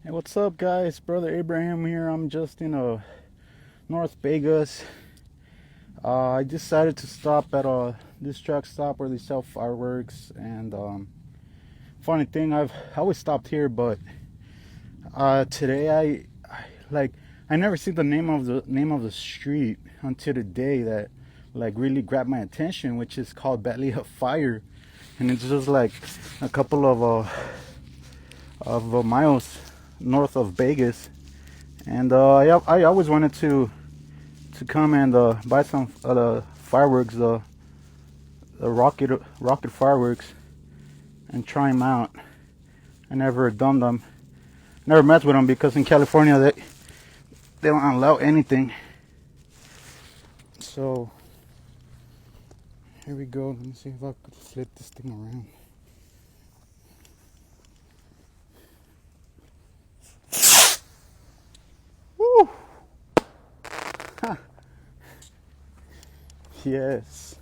Hey, what's up, guys? Brother Abraham here. I'm just in North Vegas. I decided to stop at this truck stop where they sell fireworks. And funny thing, I've always stopped here, but today I never see the name of the street until today that like really grabbed my attention, which is called Valley of Fire, and it's just like a couple of miles north of Vegas. And I always wanted to come and buy some fireworks, the rocket fireworks, and try them out. I never done them, never messed with them because in California they don't allow anything. So here we go. Let me see if I could flip this thing around. Woo! Yes.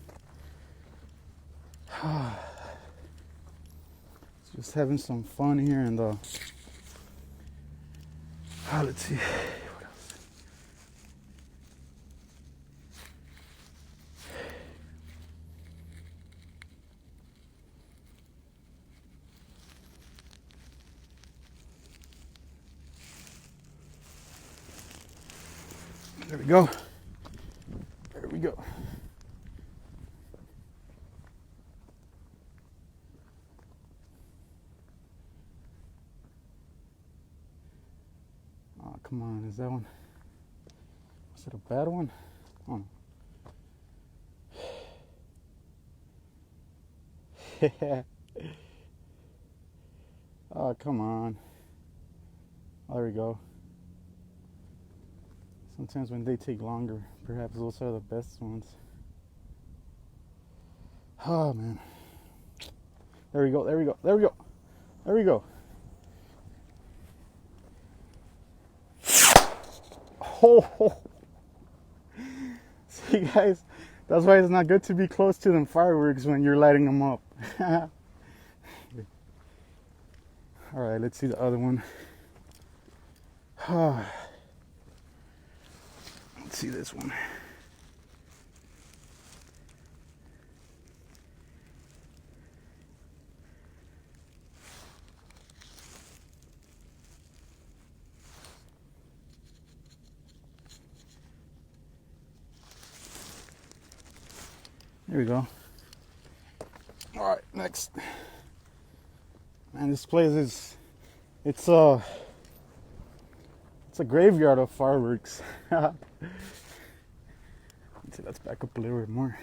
Just having some fun here, and let's see what else. There we go. There we go. Oh, come on, is that one? Is it a bad one? Oh. Oh, come on. Oh, there we go. Sometimes when they take longer, perhaps those are the best ones. Oh, man. There we go, there we go, there we go. There we go. Oh, see, guys, that's why it's not good to be close to them fireworks when you're lighting them up. All right, let's see the other one. Let's see this one. There we go. All right, next. Man, this place it's a graveyard of fireworks. Let's see, let's back up a little bit more.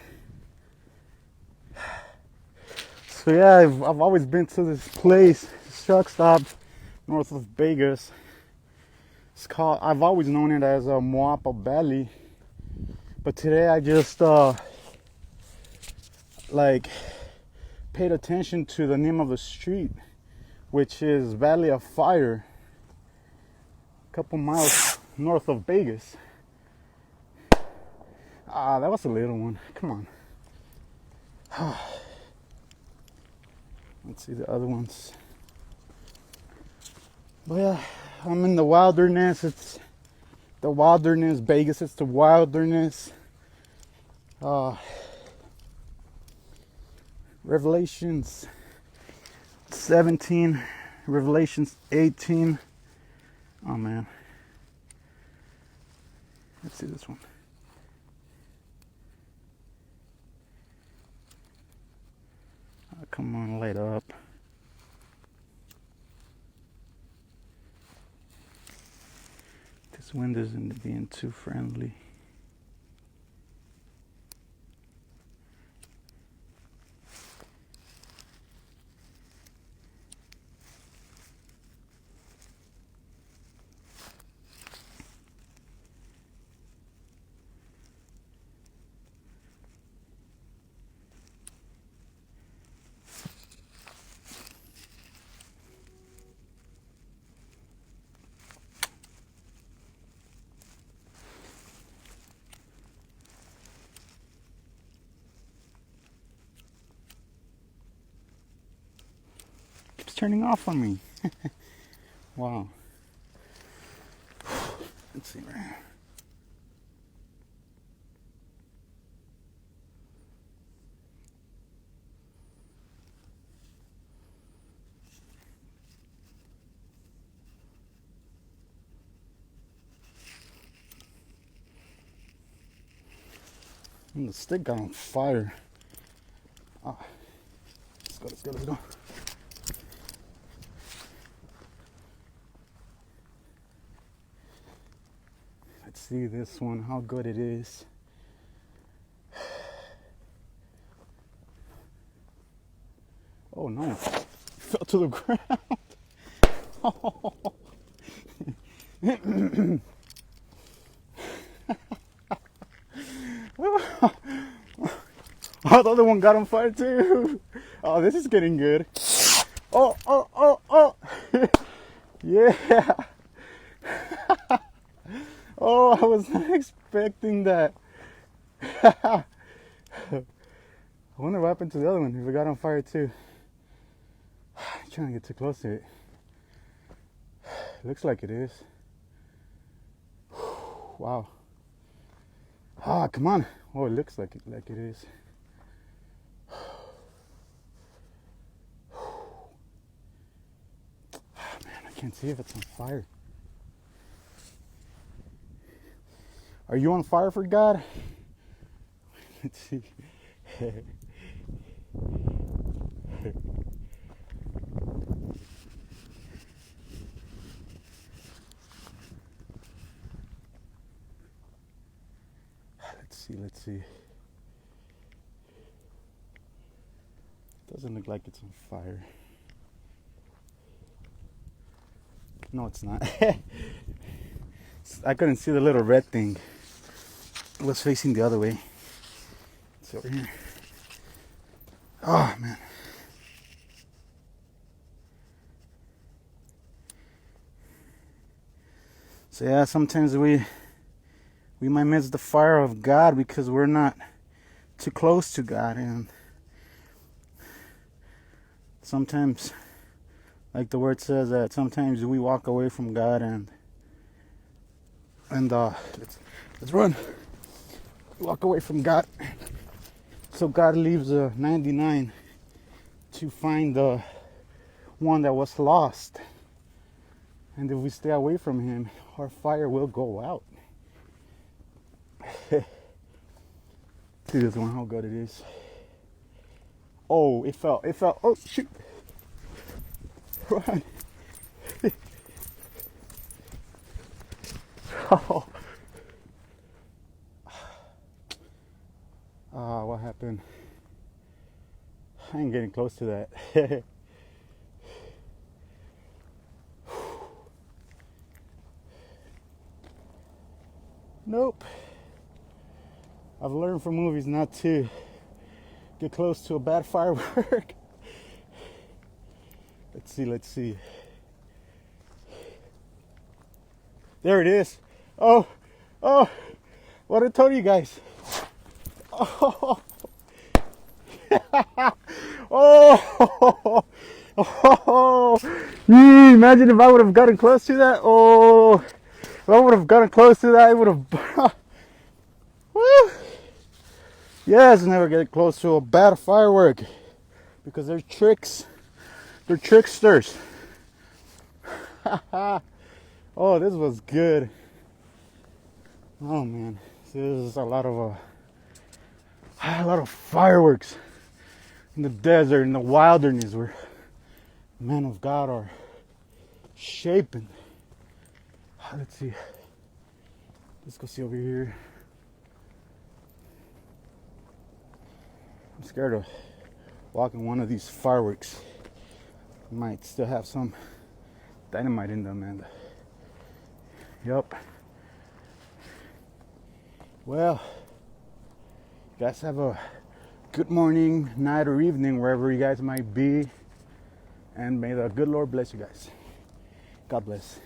So yeah, I've always been to this place, this truck stop north of Vegas. I've always known it as Moapa Valley, but today I just like paid attention to the name of the street, which is Valley of Fire, a couple miles north of Vegas. That was a little one. Come on. Let's see the other ones. But yeah, I'm in the wilderness. It's the wilderness. Vegas, it's the wilderness. Revelations 17, Revelations 18. Oh man. Let's see this one. Oh, come on, light up. This wind isn't being too friendly. Keeps turning off on me. Wow. Let's see right here. And the stick got on fire. Ah, let's go, let's go, let's go. Let's see this one, how good it is. Oh no, it fell to the ground. Oh, the other one got on fire too. Oh, this is getting good. Oh, oh, oh, oh. Yeah. Oh, I was not expecting that. I wonder what happened to the other one, if it got on fire too. I'm trying to get too close to it. Looks like it is. Wow. Ah, come on. Oh, it looks like it is. Man, I can't see if it's on fire. Are you on fire for God? Let's see. Let's see. Doesn't look like it's on fire. No, it's not. I couldn't see the little red thing. It was facing the other way. It's over here. Oh, man. So yeah, sometimes we might miss the fire of God because we're not too close to God, and sometimes, like the word says, that sometimes we walk away from God and let's run. Walk away from God, so God leaves 99 to find the one that was lost. And if we stay away from Him, our fire will go out. See this one, how good it is. Oh, it fell. Oh, shoot. Run. Oh. Ah, what happened? I ain't getting close to that. Nope. I've learned from movies not to get close to a bad firework. Let's see. There it is. Oh, what I told you guys. Oh, oh, imagine if I would have gotten close to that. Oh, if I would have gotten close to that, I would have. Woo. Yes, never get close to a bad firework because they're tricks. They're tricksters. Oh, this was good. Oh man, this is a lot of fireworks in the desert, in the wilderness, where men of God are shaping. Let's see. Let's go see over here. I'm scared of walking one of these fireworks. Might still have some dynamite in them, and yup. Well, you guys have a good morning, night, or evening, wherever you guys might be, and may the good Lord bless you guys. God bless.